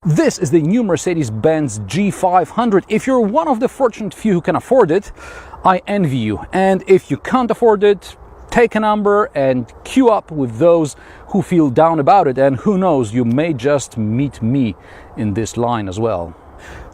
This is the new Mercedes-Benz G500. If you're one of the fortunate few who can afford it, I envy you. And if you can't afford it, take a number and queue up with those who feel down about it. And who knows, you may just meet me in this line as well.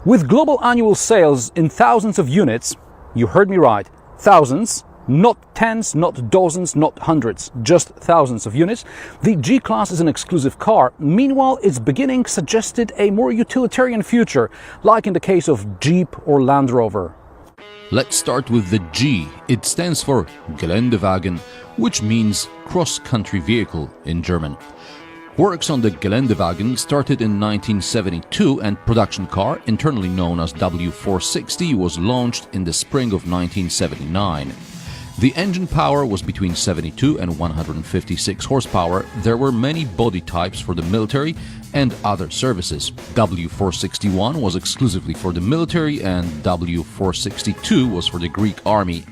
With global annual sales in thousands of units, you heard me right, thousands, not tens, not dozens, not hundreds, just thousands of units, the G-Class is an exclusive car. Meanwhile, its beginning suggested a more utilitarian future, like in the case of Jeep or Land Rover. Let's start with the G. It stands for Geländewagen, which means cross-country vehicle in German. Works on the Geländewagen started in 1972 and production car, internally known as W460, was launched in the spring of 1979. The engine power was between 72 and 156 horsepower. There were many body types for the military and other services. W461 was exclusively for the military and W462 was for the Greek army.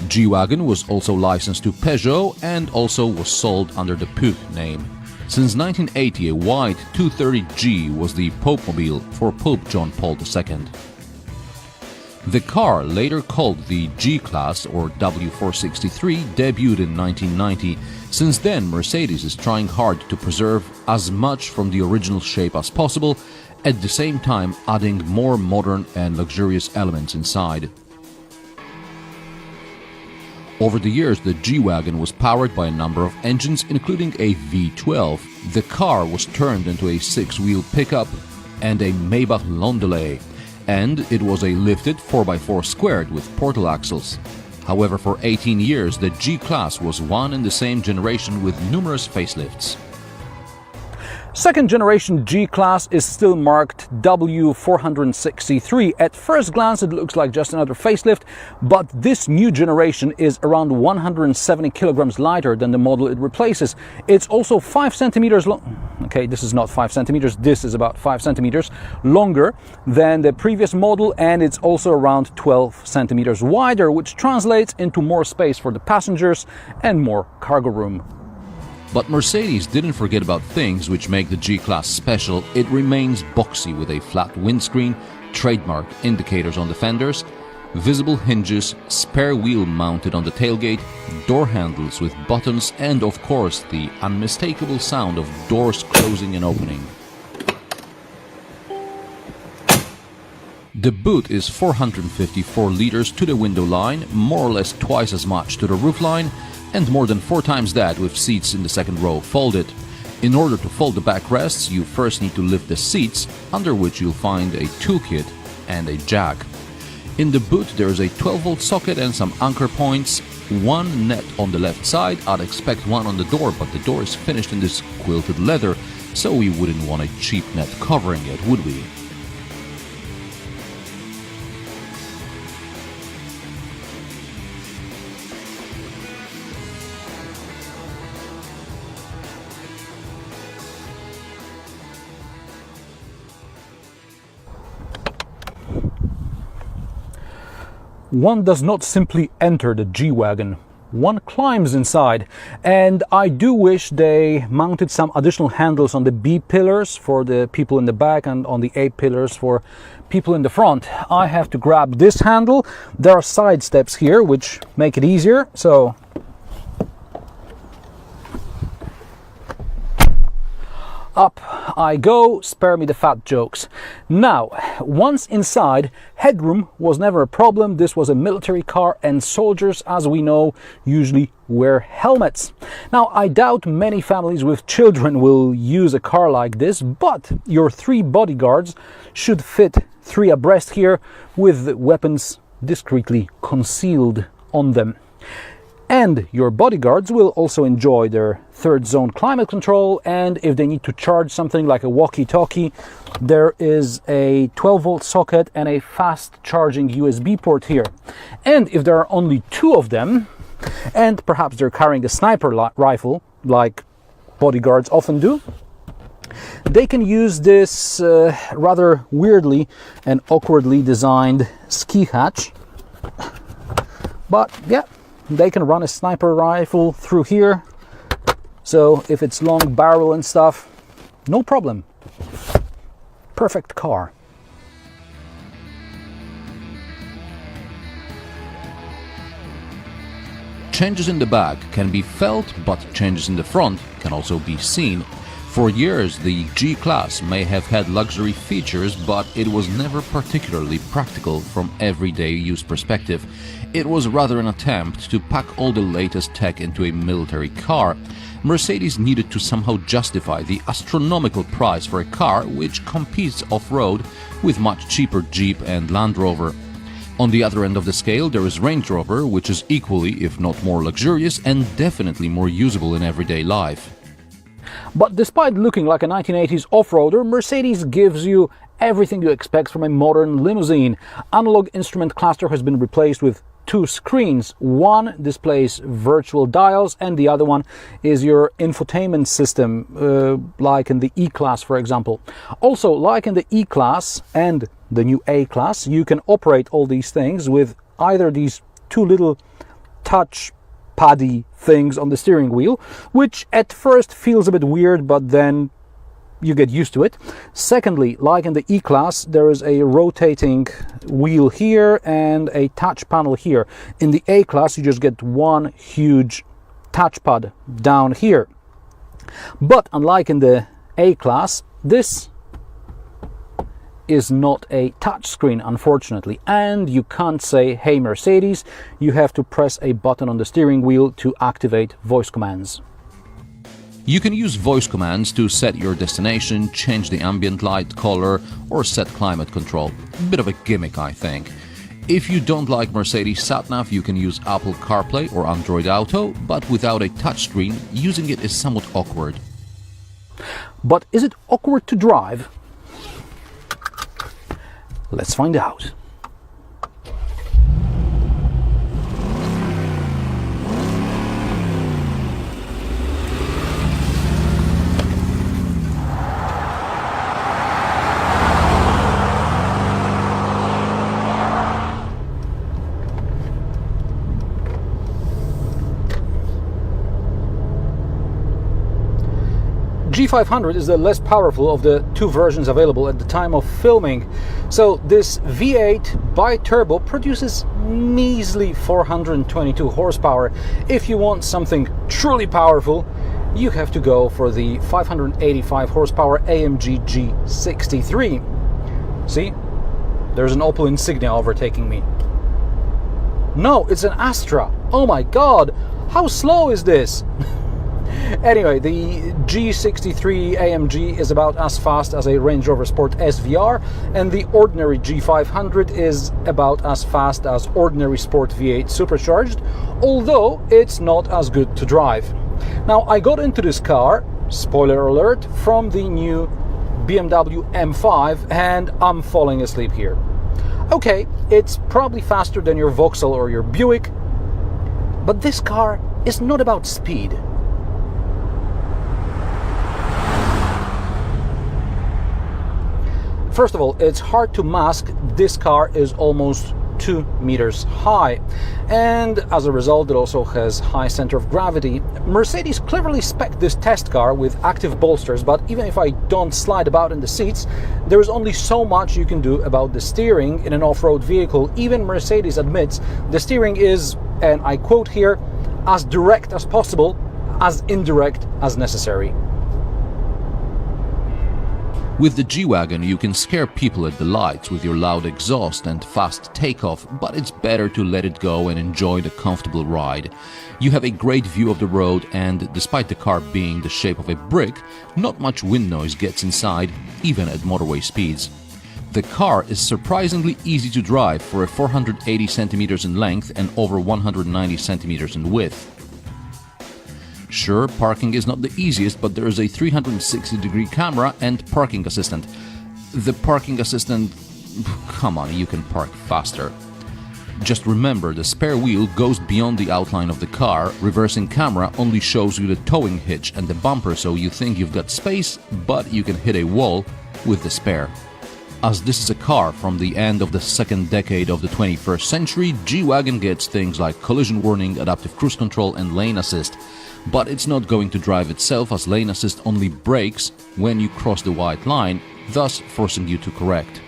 G-Wagon was also licensed to Peugeot and also was sold under the Puch name. Since 1980, a white 230G was the Popemobile for Pope John Paul II. The car, later called the G-Class or W463, debuted in 1990. Since then, Mercedes is trying hard to preserve as much from the original shape as possible, at the same time adding more modern and luxurious elements inside. Over the years, the G-Wagon was powered by a number of engines, including a V12. The car was turned into a six-wheel pickup and a Maybach Landaulet, and it was a lifted 4x4 squared with portal axles. However, for 18 years, the G-Class was one and the same generation with numerous facelifts. Second generation G-Class is still marked W463. At first glance it looks like just another facelift, but this new generation is around 170 kilograms lighter than the model it replaces. It's also 5 centimeters long. Okay, this is not 5 centimeters, this is about 5 centimeters longer than the previous model, and it's also around 12 centimeters wider, which translates into more space for the passengers and more cargo room. But Mercedes didn't forget about things which make the G-Class special. It remains boxy with a flat windscreen, trademark indicators on the fenders, visible hinges, spare wheel mounted on the tailgate, door handles with buttons, and of course the unmistakable sound of doors closing and opening. The boot is 454 liters to the window line, more or less twice as much to the roof line, and more than 4 times that with seats in the second row folded. In order to fold the backrests, you first need to lift the seats, under which you'll find a toolkit and a jack. In the boot there is a 12-volt socket and some anchor points, one net on the left side. I'd expect one on the door, but the door is finished in this quilted leather, so we wouldn't want a cheap net covering it, would we? One does not simply enter the G-Wagon, one climbs inside, and I do wish they mounted some additional handles on the B pillars for the people in the back and on the A pillars for people in the front. I have to grab this handle. There are side steps here which make it easier, so up I go, spare me the fat jokes. Now, once inside, headroom was never a problem. This was a military car and soldiers, as we know, usually wear helmets. Now, I doubt many families with children will use a car like this, but your 3 bodyguards should fit 3 abreast here with weapons discreetly concealed on them. And your bodyguards will also enjoy their 3rd zone climate control, and if they need to charge something like a walkie-talkie, there is a 12-volt socket and a fast charging USB port here. And if there are only 2 of them, and perhaps they're carrying a sniper rifle, like bodyguards often do, they can use this rather weirdly and awkwardly designed ski hatch. But yeah, they can run a sniper rifle through here, so if it's long barrel and stuff, no problem. perfect car. Changes in the back can be felt, but changes in the front can also be seen. For years, the G-Class may have had luxury features, but it was never particularly practical from everyday use perspective. It was rather an attempt to pack all the latest tech into a military car. Mercedes needed to somehow justify the astronomical price for a car which competes off-road with much cheaper Jeep and Land Rover. On the other end of the scale, there is Range Rover, which is equally, if not more luxurious, and definitely more usable in everyday life. But despite looking like a 1980s off-roader, Mercedes gives you everything you expect from a modern limousine. Analog instrument cluster has been replaced with two screens. One displays virtual dials and the other one is your infotainment system, like in the E-Class, for example. Also, like in the E-Class and the new A-Class, you can operate all these things with either these two little touch paddy things on the steering wheel, which at first feels a bit weird, but then you get used to it. Secondly, like in the E-Class, there is a rotating wheel here and a touch panel here. In the A-Class, you just get one huge touchpad down here. But unlike in the A-Class, this is not a touch screen, unfortunately, and you can't say, "Hey Mercedes," you have to press a button on the steering wheel to activate voice commands. You can use voice commands to set your destination, change the ambient light color, or set climate control. Bit of a gimmick, I think. If you don't like Mercedes SatNav, you can use Apple CarPlay or Android Auto, but without a touchscreen, using it is somewhat awkward. But is it awkward to drive? Let's find out. G500 is the less powerful of the two versions available at the time of filming. So this V8 bi-turbo produces measly 422 horsepower. If you want something truly powerful, you have to go for the 585 horsepower AMG G63. See? There's an Opel Insignia overtaking me. No, it's an Astra. Oh my god, how slow is this? Anyway, the G63 AMG is about as fast as a Range Rover Sport SVR, and the ordinary G500 is about as fast as ordinary Sport V8 supercharged, although it's not as good to drive. Now, I got into this car, spoiler alert, from the new BMW M5, and I'm falling asleep here. Okay, it's probably faster than your Vauxhall or your Buick, but this car is not about speed. First of all, it's hard to mask. This car is almost 2 meters high, and as a result it also has high center of gravity. Mercedes cleverly spec'd this test car with active bolsters, but even if I don't slide about in the seats, there is only so much you can do about the steering in an off-road vehicle. Even Mercedes admits the steering is, and I quote here, as direct as possible, as indirect as necessary. With the G-Wagon, you can scare people at the lights with your loud exhaust and fast takeoff, but it's better to let it go and enjoy the comfortable ride. You have a great view of the road, and despite the car being the shape of a brick, not much wind noise gets inside, even at motorway speeds. The car is surprisingly easy to drive for a 480 centimeters in length and over 190 centimeters in width. Sure, parking is not the easiest, but there is a 360-degree camera and parking assistant. The parking assistant... come on, you can park faster. Just remember, the spare wheel goes beyond the outline of the car. Reversing camera only shows you the towing hitch and the bumper, so you think you've got space, but you can hit a wall with the spare. As this is a car from the end of the second decade of the 21st century, G-Wagon gets things like collision warning, adaptive cruise control and lane assist. But it's not going to drive itself, as lane assist only brakes when you cross the white line, thus forcing you to correct.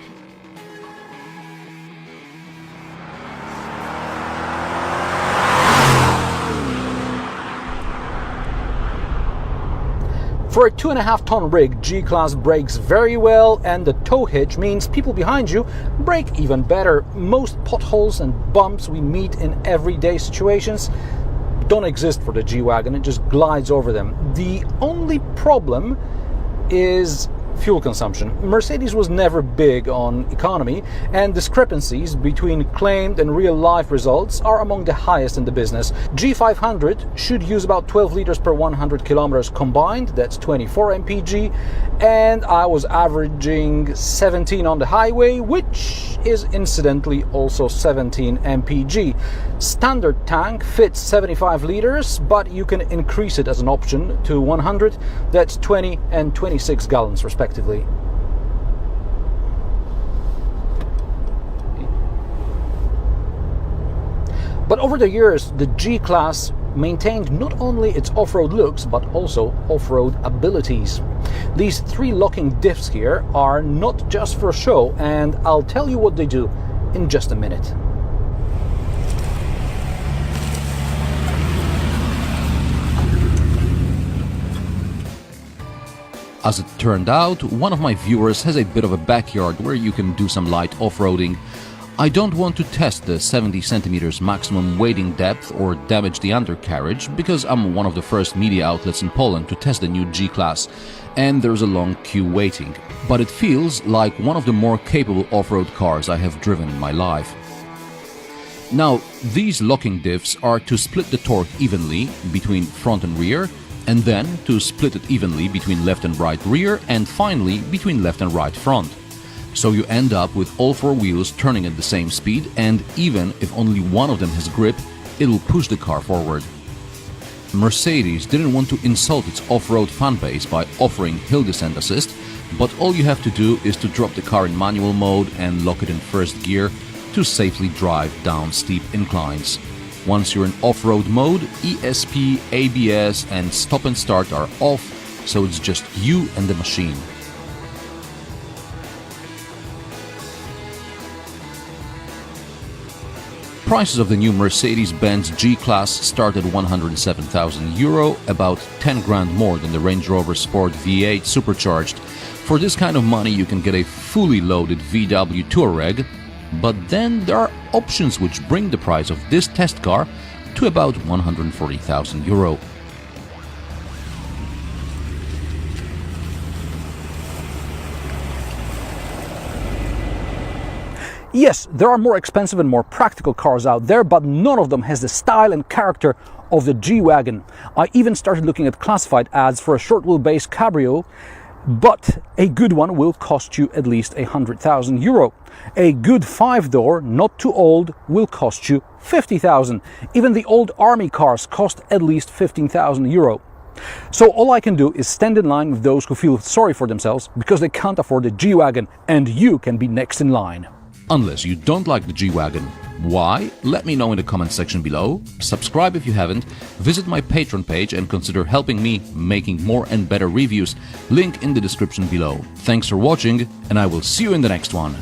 For a 2.5-ton rig, G-Class brakes very well, and the tow hitch means people behind you brake even better. Most potholes and bumps we meet in everyday situations don't exist for the G-Wagon, it just glides over them. The only problem is fuel consumption. Mercedes was never big on economy, and discrepancies between claimed and real-life results are among the highest in the business. G500 should use about 12 liters per 100 kilometers combined, that's 24 mpg, and I was averaging 17 on the highway, which is incidentally also 17 mpg. Standard tank fits 75 liters, but you can increase it as an option to 100, that's 20 and 26 gallons respectively. But over the years, the G-Class maintained not only its off-road looks, but also off-road abilities. These 3 locking diffs here are not just for show, and I'll tell you what they do in just a minute. As it turned out, one of my viewers has a bit of a backyard where you can do some light off-roading. I don't want to test the 70 centimeters maximum wading depth or damage the undercarriage, because I'm one of the first media outlets in Poland to test the new G-Class, and there's a long queue waiting. But it feels like one of the more capable off-road cars I have driven in my life. Now, these locking diffs are to split the torque evenly between front and rear, and then to split it evenly between left and right rear, and finally between left and right front. So you end up with all 4 wheels turning at the same speed, and even if only one of them has grip, it'll push the car forward. Mercedes didn't want to insult its off-road fanbase by offering hill descent assist, but all you have to do is to drop the car in manual mode and lock it in first gear to safely drive down steep inclines. Once you're in off-road mode, ESP, ABS and stop and start are off, so it's just you and the machine. Prices of the new Mercedes-Benz G-Class start at €107,000, about 10 grand more than the Range Rover Sport V8 supercharged. For this kind of money you can get a fully loaded VW Touareg, but then there are options which bring the price of this test car to about €140,000. Yes, there are more expensive and more practical cars out there, but none of them has the style and character of the G-Wagon. I even started looking at classified ads for a short wheelbase cabrio, but a good one will cost you at least €100,000. A good 5-door, not too old, will cost you €50,000. Even the old army cars cost at least €15,000. So all I can do is stand in line with those who feel sorry for themselves because they can't afford the G-Wagon, and you can be next in line. Unless you don't like the G-Wagon. Why? Let me know in the comment section below. Subscribe if you haven't, visit my Patreon page and consider helping me making more and better reviews. Link in the description below. Thanks for watching, and I will see you in the next one.